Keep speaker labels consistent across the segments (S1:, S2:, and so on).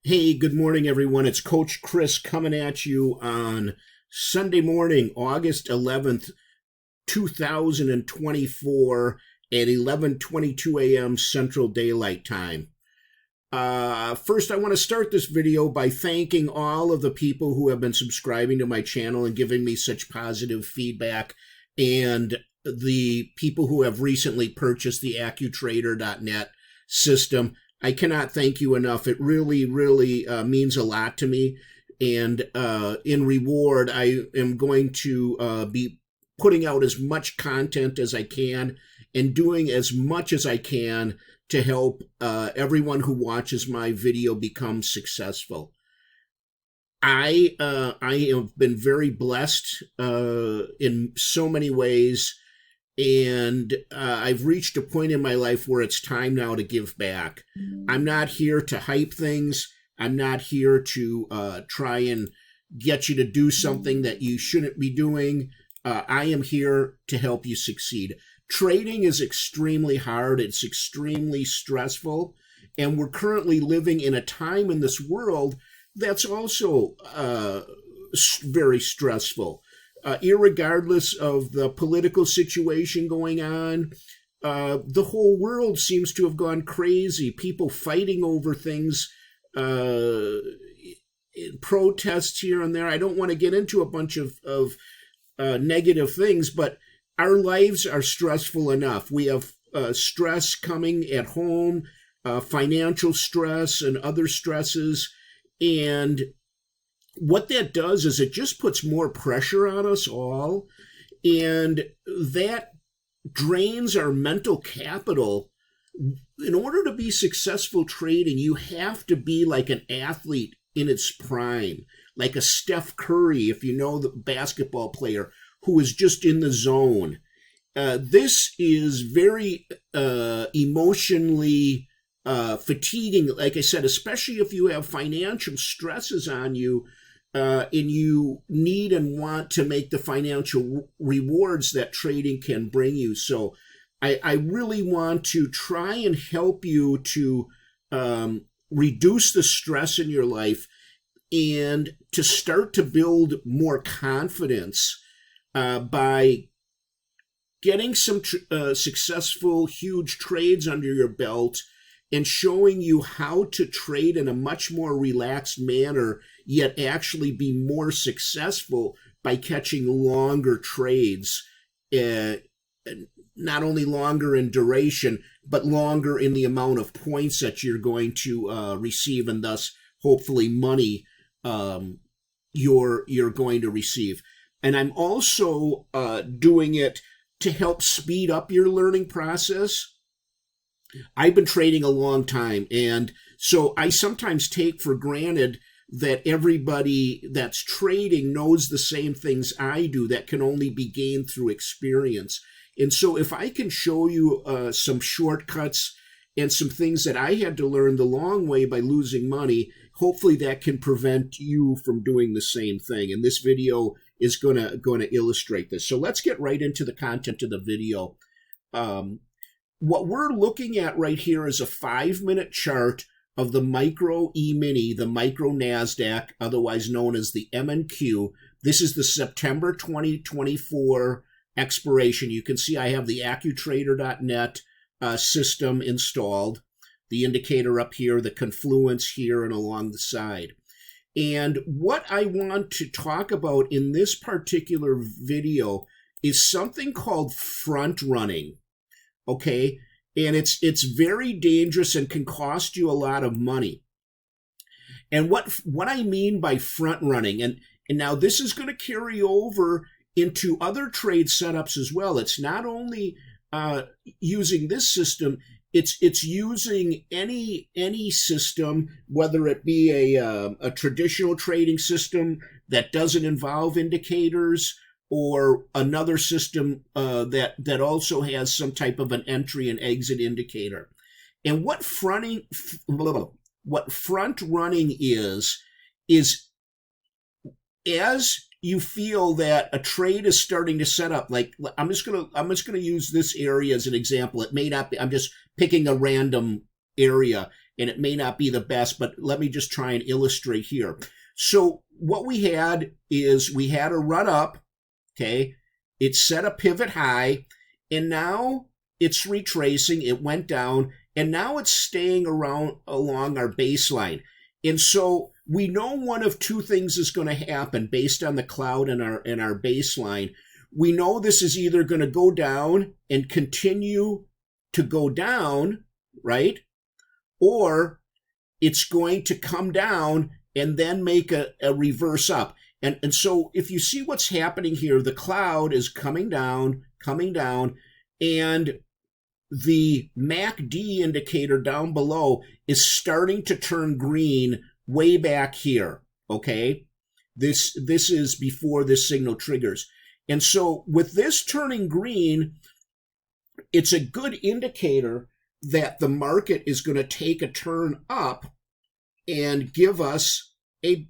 S1: Hey, good morning, everyone. It's Coach Chris coming at you on Sunday morning, August 11th, 2024 at 11:22 a.m. Central Daylight Time. First, I want to start this video by thanking all of the people who have been subscribing to my channel and giving me such positive feedback, and the people who have recently purchased the AccuTrader.net system. I cannot thank you enough. It really, really means a lot to me. And in reward, I am going to be putting out as much content as I can and doing as much as I can to help everyone who watches my video become successful. I have been very blessed in so many ways, and I've reached a point in my life where it's time now to give back. I'm not here to hype things. I'm not here to try and get you to do something that you shouldn't be doing. I am here to help you succeed. Trading is extremely hard. It's extremely stressful. And we're currently living in a time in this world that's also very stressful. Irregardless of the political situation going on, the whole world seems to have gone crazy. People fighting over things, protests here and there. I don't want to get into a bunch of negative things, but our lives are stressful enough. We have stress coming at home, financial stress and other stresses, and what that does is it just puts more pressure on us all, and that drains our mental capital. In order to be successful trading, you have to be like an athlete in its prime, like a Steph Curry, if you know the basketball player, who is just in the zone. This is very emotionally fatiguing, like I said, especially if you have financial stresses on you. And you need and want to make the financial rewards that trading can bring you. So I really want to try and help you to reduce the stress in your life and to start to build more confidence by getting some successful, huge trades under your belt and showing you how to trade in a much more relaxed manner, yet actually be more successful by catching longer trades, not only longer in duration, but longer in the amount of points that you're going to receive, and thus hopefully money you're going to receive. And I'm also doing it to help speed up your learning process. I've been trading a long time, and so I sometimes take for granted that everybody that's trading knows the same things I do that can only be gained through experience. And so if I can show you some shortcuts and some things that I had to learn the long way by losing money, hopefully that can prevent you from doing the same thing. And this video is going to illustrate this. So let's get right into the content of the video. What we're looking at right here is a 5-minute chart of the Micro E-mini, the Micro NASDAQ, otherwise known as the MNQ. This is the September 2024 expiration. You can see I have the AccuTrader.net system installed, the indicator up here, the confluence here and along the side. And what I want to talk about in this particular video is something called front running. Okay, and it's very dangerous and can cost you a lot of money. And what I mean by front running, and now this is going to carry over into other trade setups as well. It's not only using this system; it's using any system, whether it be a traditional trading system that doesn't involve indicators, or another system that also has some type of an entry and exit indicator. And what front running is as you feel that a trade is starting to set up, like I'm just gonna use this area as an example. It may not be, I'm just picking a random area. and it may not be the best, but let me just try and illustrate here. So what we had is we had a run up, okay? It set a pivot high, and now it's retracing. It went down, and now it's staying around along our baseline. And so we know one of two things is going to happen based on the cloud and our baseline. We know this is either going to go down and continue to go down, right? Or it's going to come down and then make a reverse up. And so if you see what's happening here, the cloud is coming down, and the MACD indicator down below is starting to turn green way back here, okay? This is before this signal triggers. And so with this turning green, it's a good indicator that the market is going to take a turn up and give us a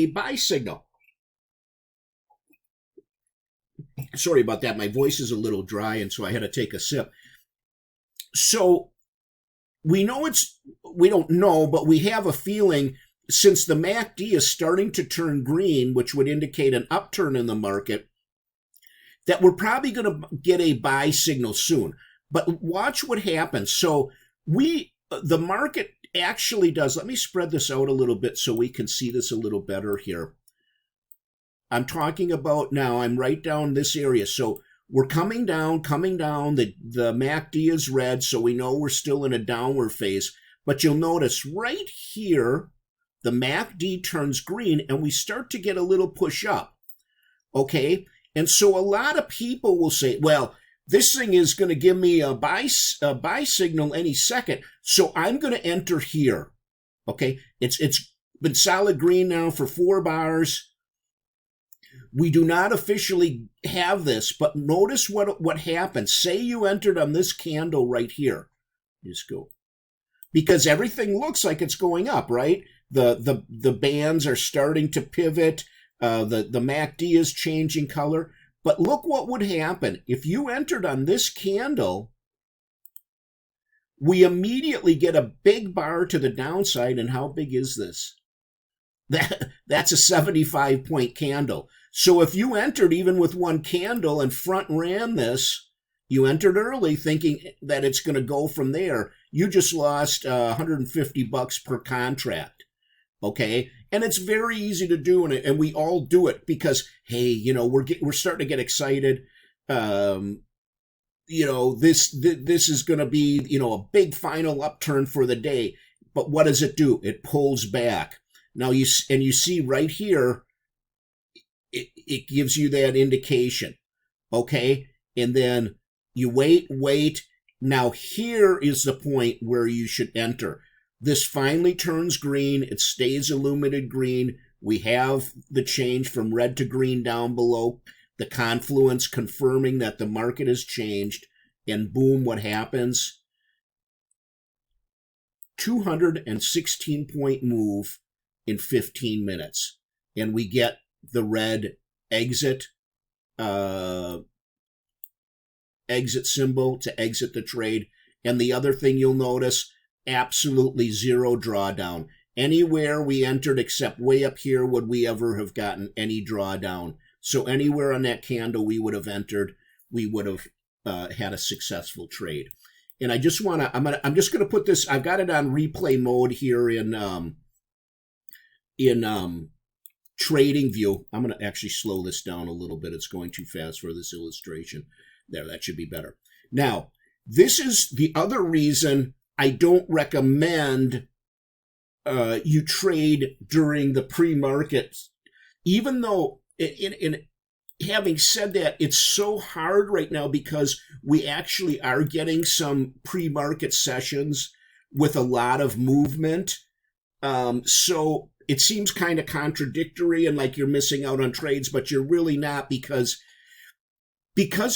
S1: buy signal. Sorry about that. My voice is a little dry, and so I had to take a sip. So we don't know, but we have a feeling since the MACD is starting to turn green, which would indicate an upturn in the market, that we're probably going to get a buy signal soon. But watch what happens. So the market actually does, let me spread this out a little bit so we can see this a little better here. I'm talking about now, I'm right down this area. So we're coming down, the MACD is red, so we know we're still in a downward phase. But you'll notice right here, the MACD turns green and we start to get a little push up, okay? And so a lot of people will say, well, this thing is going to give me a buy signal any second, so I'm going to enter here, okay? It's been solid green now for 4 bars. We do not officially have this, but notice what happens. Say you entered on this candle right here. Just go. Because everything looks like it's going up, right? The bands are starting to pivot. The MACD is changing color. But look what would happen. If you entered on this candle, we immediately get a big bar to the downside. And how big is this? That's a 75-point candle. So if you entered even with one candle and front ran this, you entered early thinking that it's going to go from there. You just lost $150 per contract, okay? And it's very easy to do, and we all do it because, hey, you know, we're starting to get excited. You know, this is going to be, you know, a big final upturn for the day. But what does it do? It pulls back. Now you see right here, it gives you that indication, okay? And then you wait. Now here is the point where you should enter. This finally turns green. It stays illuminated green. We have the change from red to green down below, the confluence confirming that the market has changed. And boom, what happens? 216-point move in 15 minutes. And we get the red exit symbol to exit the trade. And the other thing you'll notice, absolutely zero drawdown. Anywhere we entered except way up here would we ever have gotten any drawdown. So anywhere on that candle we would have entered, we would have had a successful trade. And I just want to, I'm just going to put this, I've got it on replay mode here in trading view. I'm going to actually slow this down a little bit. It's going too fast for this illustration. There, that should be better. Now, this is the other reason I don't recommend you trade during the pre-market. Even though, in having said that, it's so hard right now because we actually are getting some pre-market sessions with a lot of movement. So it seems kind of contradictory and like you're missing out on trades, but you're really not because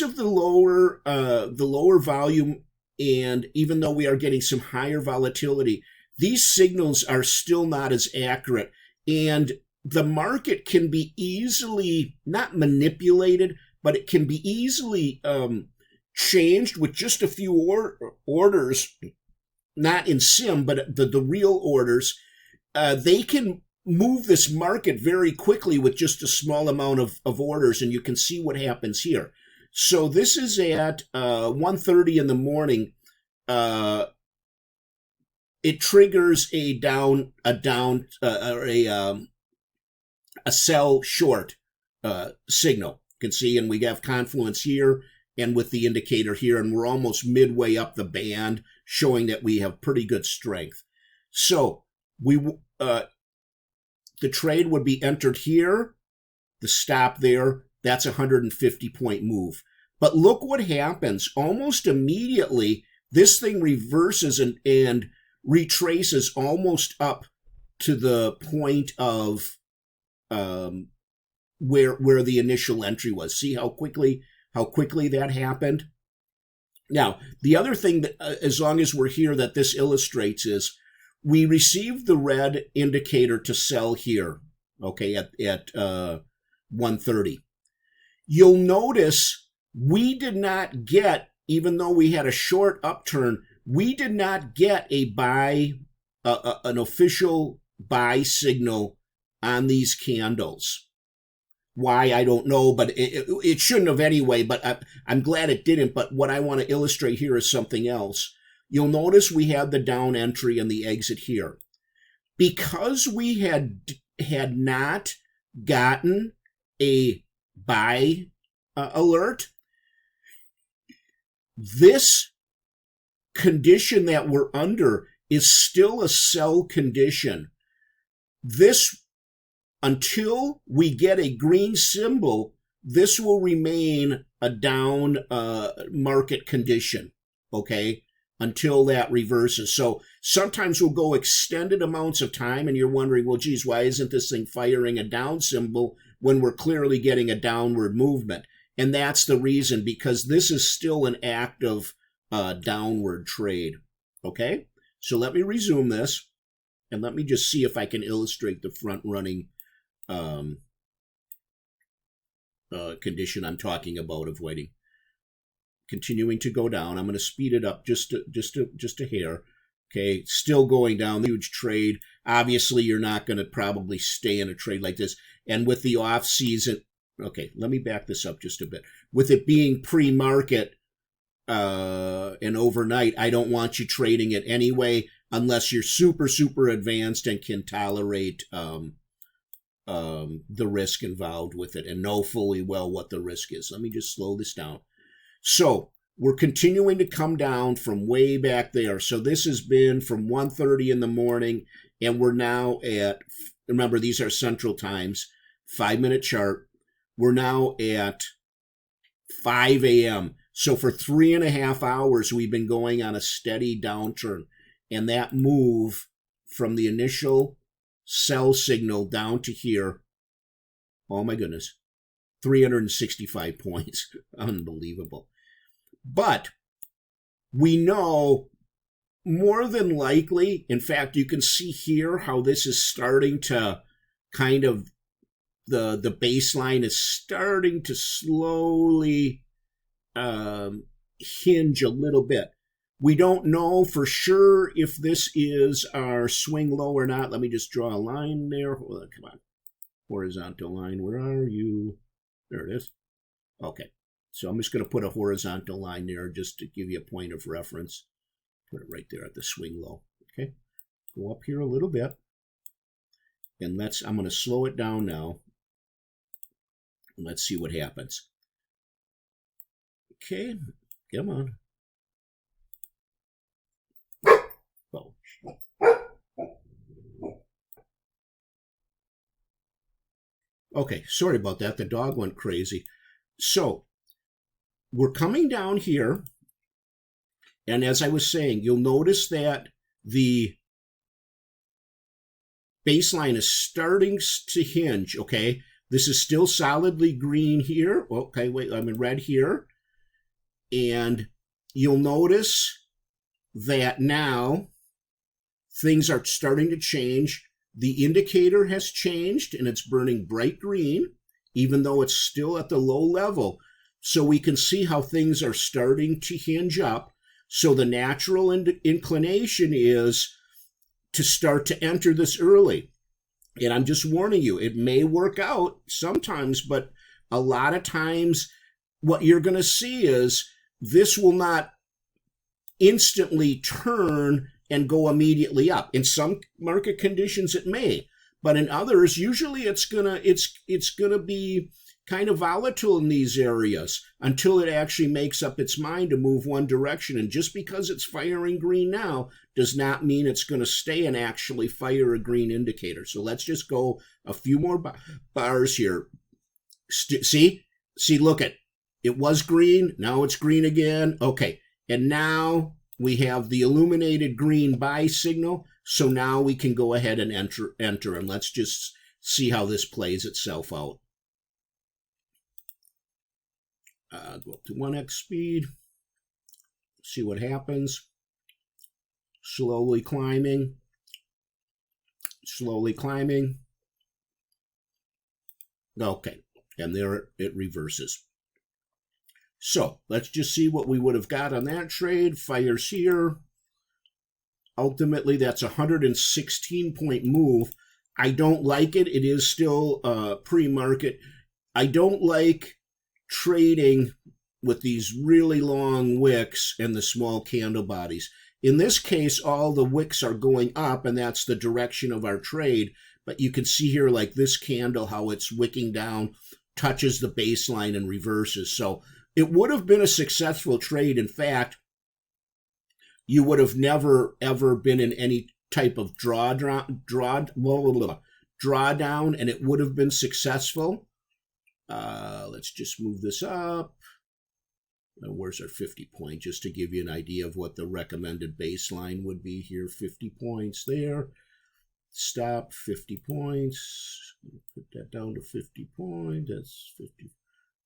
S1: of the lower volume, and even though we are getting some higher volatility, these signals are still not as accurate. And the market can be easily, not manipulated, but it can be easily changed with just a few orders not in sim, but the real orders, they can move this market very quickly with just a small amount of orders, and you can see what happens here. So this is at 1:30 in the morning. It triggers a sell short signal. You can see, and we have confluence here and with the indicator here, and we're almost midway up the band, showing that we have pretty good strength. So the trade would be entered here, the stop there. That's a 150-point move. But look what happens. Almost immediately, this thing reverses and retraces almost up to the point of where the initial entry was. See how quickly that happened? Now, the other thing that, as long as we're here, that this illustrates is we received the red indicator to sell here, okay, at 1:30. You'll notice we did not get, even though we had a short upturn, we did not get a buy, an official buy signal on these candles. Why, I don't know, but it shouldn't have anyway, but I'm glad it didn't. But what I want to illustrate here is something else. You'll notice we had the down entry and the exit here. Because we had not gotten a buy alert, this condition that we're under is still a sell condition. This, until we get a green symbol, this will remain a down market condition, okay, until that reverses. So sometimes we'll go extended amounts of time and you're wondering, well, geez, why isn't this thing firing a down symbol when we're clearly getting a downward movement? And that's the reason, because this is still an active downward trade, okay? So let me resume this, and let me just see if I can illustrate the front-running condition I'm talking about, avoiding. Continuing to go down. I'm going to speed it up just a hair. Okay, still going down. The huge trade. Obviously, you're not going to probably stay in a trade like this. And with the off season, okay, let me back this up just a bit. With it being pre-market and overnight, I don't want you trading it anyway, unless you're super, super advanced and can tolerate the risk involved with it and know fully well what the risk is. Let me just slow this down. So we're continuing to come down from way back there. So this has been from 1:30 in the morning, and we're now at, remember, these are central times, 5-minute chart. We're now at 5 a.m. So for 3.5 hours, we've been going on a steady downturn. And that move from the initial sell signal down to here, oh my goodness, 365 points. Unbelievable. But we know more than likely, in fact, you can see here how this is starting to kind of, the baseline is starting to slowly hinge a little bit. We don't know for sure if this is our swing low or not. Let me just draw a line there. Hold on, come on. Horizontal line. Where are you? There it is. Okay. So I'm just going to put a horizontal line there just to give you a point of reference. Put it right there at the swing low. Okay. Go up here a little bit. And I'm going to slow it down now. And let's see what happens. Okay. Come on. Oh. Okay, sorry about that. The dog went crazy. So we're coming down here, and as I was saying, you'll notice that the baseline is starting to hinge, okay? This is still solidly green here. Okay, wait, I'm in red here. And you'll notice that now things are starting to change. The indicator has changed, and it's burning bright green, even though it's still at the low level. So we can see how things are starting to hinge up. So the natural inclination is to start to enter this early. And I'm just warning you, it may work out sometimes, but a lot of times what you're going to see is this will not instantly turn and go immediately up. In some market conditions it may, but in others usually it's going to be kind of volatile in these areas until it actually makes up its mind to move one direction. And just because it's firing green now does not mean it's going to stay and actually fire a green indicator. So let's just go a few more bars here. See, look at it was green. Now it's green again. Okay. And now we have the illuminated green buy signal. So now we can go ahead and enter. And let's just see how this plays itself out. Go up to 1x speed, see what happens. Slowly climbing. Okay, and there it reverses. So let's just see what we would have got on that trade. Fires here. Ultimately, that's a 116-point move. I don't like it. It is still pre-market. I don't like trading with these really long wicks and the small candle bodies. In this case, all the wicks are going up, and that's the direction of our trade. But you can see here, like this candle, how it's wicking down, touches the baseline and reverses. So it would have been a successful trade. In fact, you would have never, ever been in any type of drawdown, and it would have been successful. Let's just move this up. Where's our 50 point? Just to give you an idea of what the recommended baseline would be here. 50 points there. Stop, 50 points. Put that down to 50 points. That's 50.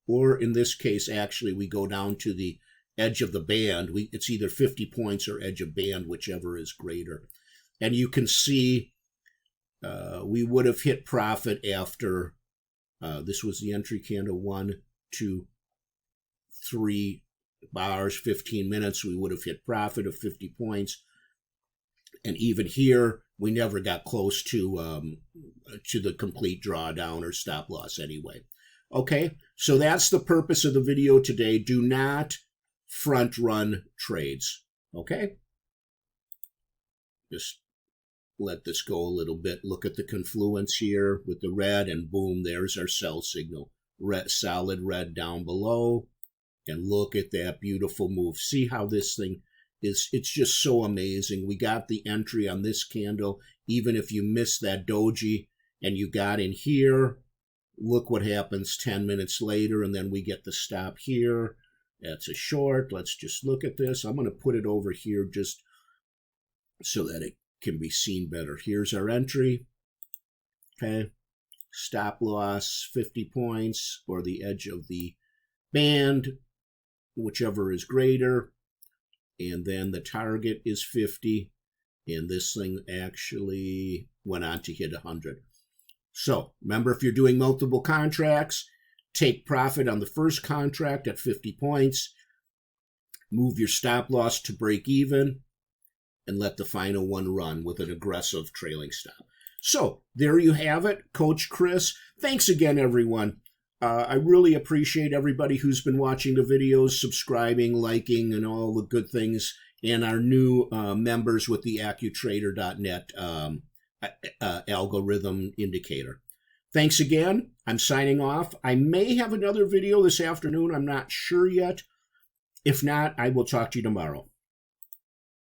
S1: Or in this case, actually, we go down to the edge of the band. It's either 50 points or edge of band, whichever is greater. And you can see we would have hit profit after this was the entry candle, 1, 2, 3 bars, 15 minutes. We would have hit profit of 50 points. And even here, we never got close to the complete drawdown or stop loss anyway. Okay, so that's the purpose of the video today. Do not front run trades. Okay? Just let this go a little bit. Look at the confluence here with the red, and boom, there's our sell signal. Red, solid red down below. And look at that beautiful move. See how this thing is, it's just so amazing. We got the entry on this candle. Even if you missed that doji and you got in here, look what happens 10 minutes later, and then we get the stop here. That's a short. Let's just look at this. I'm going to put it over here just so that it can be seen better. Here's our entry. Okay. Stop loss, 50 points, or the edge of the band, whichever is greater. And then the target is 50. And this thing actually went on to hit 100. So remember, if you're doing multiple contracts, take profit on the first contract at 50 points. Move your stop loss to break even. And let the final one run with an aggressive trailing stop. So there you have it, Coach Chris. Thanks again, everyone. I really appreciate everybody who's been watching the videos, subscribing, liking, and all the good things, and our new members with the AccuTrader.net algorithm indicator. Thanks again. I'm signing off. I may have another video this afternoon. I'm not sure yet. If not, I will talk to you tomorrow.